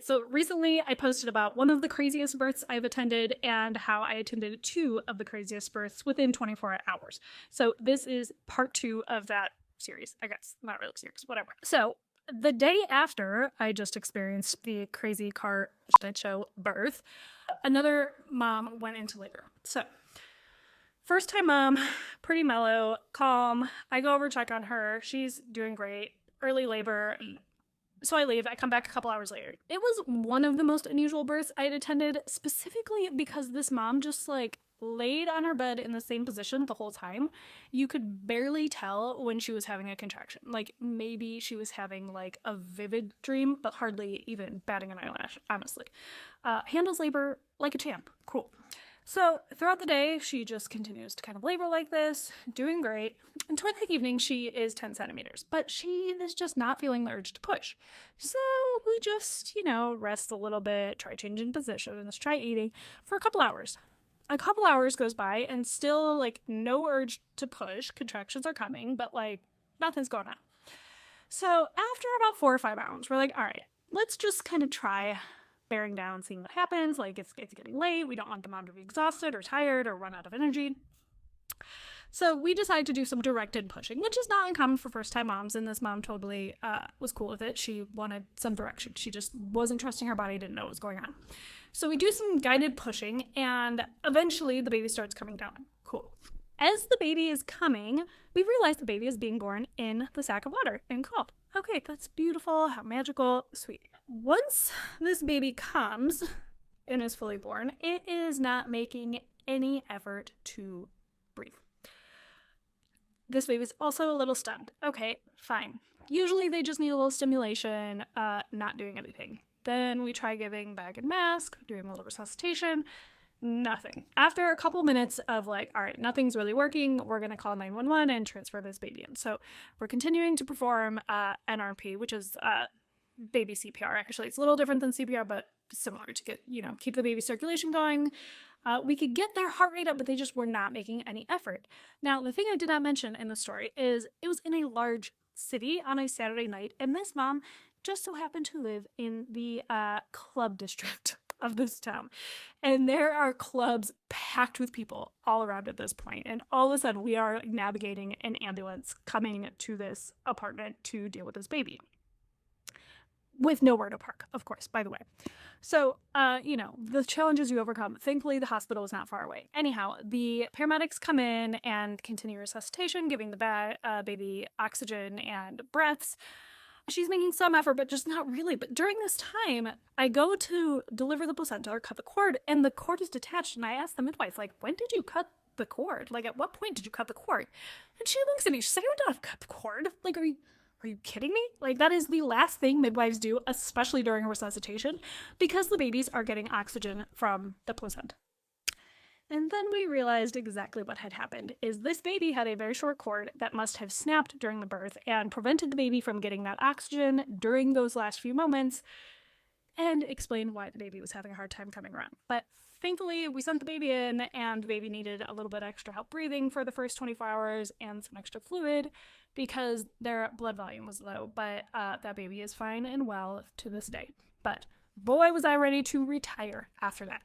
So recently I posted about one of the craziest births I've attended and how I attended 2 of the craziest births within 24 hours. So this is part 2 of that series, I guess. Not really series, whatever. So the day after I just experienced the crazy car shit show birth, another mom went into labor. So first time mom, pretty mellow, calm. I go over check on her. She's doing great. Early labor. So I leave. I come back a couple hours later. It was one of the most unusual births I had attended, specifically because this mom just like laid on her bed in the same position the whole time. You could barely tell when she was having a contraction. Like maybe she was having like a vivid dream, but hardly even batting an eyelash, honestly. Handles labor like a champ. Cool. So throughout the day, she just continues to kind of labor like this, doing great. And toward the evening, she is 10 centimeters, but she is just not feeling the urge to push. So we just, rest a little bit, try changing positions, try eating for a couple hours. A couple hours goes by and still like no urge to push. Contractions are coming, but like nothing's going on. So after about 4 or 5 hours, we're like, all right, let's just kind of try bearing down, seeing what happens. Like it's getting late. We don't want the mom to be exhausted or tired or run out of energy. So we decided to do some directed pushing, which is not uncommon for first-time moms, and this mom totally was cool with it. She wanted some direction. She just wasn't trusting her body, didn't know what was going on. So we do some guided pushing, and eventually the baby starts coming down. Cool. As the baby is coming, we realize the baby is being born in the sack of water and cool. Okay, that's beautiful, how magical, sweet. Once this baby comes and is fully born, it is not making any effort to breathe. This baby's also a little stunned. Okay, fine. Usually they just need a little stimulation, not doing anything. Then we try giving bag and mask, doing a little resuscitation. Nothing. After a couple minutes of like, all right, nothing's really working, we're going to call 911 and transfer this baby in. So we're continuing to perform NRP, which is baby CPR. Actually, it's a little different than CPR, but similar to get, keep the baby circulation going. We could get their heart rate up, but they just were not making any effort. Now, the thing I did not mention in the story is it was in a large city on a Saturday night, and this mom just so happened to live in the club district of this town. And there are clubs packed with people all around at this point. And all of a sudden, we are navigating an ambulance coming to this apartment to deal with this baby. With nowhere to park, of course, by the way. So, the challenges you overcome. Thankfully, the hospital is not far away. Anyhow, the paramedics come in and continue resuscitation, giving the baby oxygen and breaths. She's making some effort, but just not really. But during this time, I go to deliver the placenta or cut the cord, and the cord is detached. And I ask the midwife, like, when did you cut the cord? Like, at what point did you cut the cord? And she looks at me. She's like, I don't cut the cord. Like, are you kidding me? Like, that is the last thing midwives do, especially during resuscitation, because the babies are getting oxygen from the placenta. And then we realized exactly what had happened, is this baby had a very short cord that must have snapped during the birth and prevented the baby from getting that oxygen during those last few moments, and explained why the baby was having a hard time coming around. But thankfully, we sent the baby in, and the baby needed a little bit extra help breathing for the first 24 hours and some extra fluid because their blood volume was low. But that baby is fine and well to this day. But boy, was I ready to retire after that.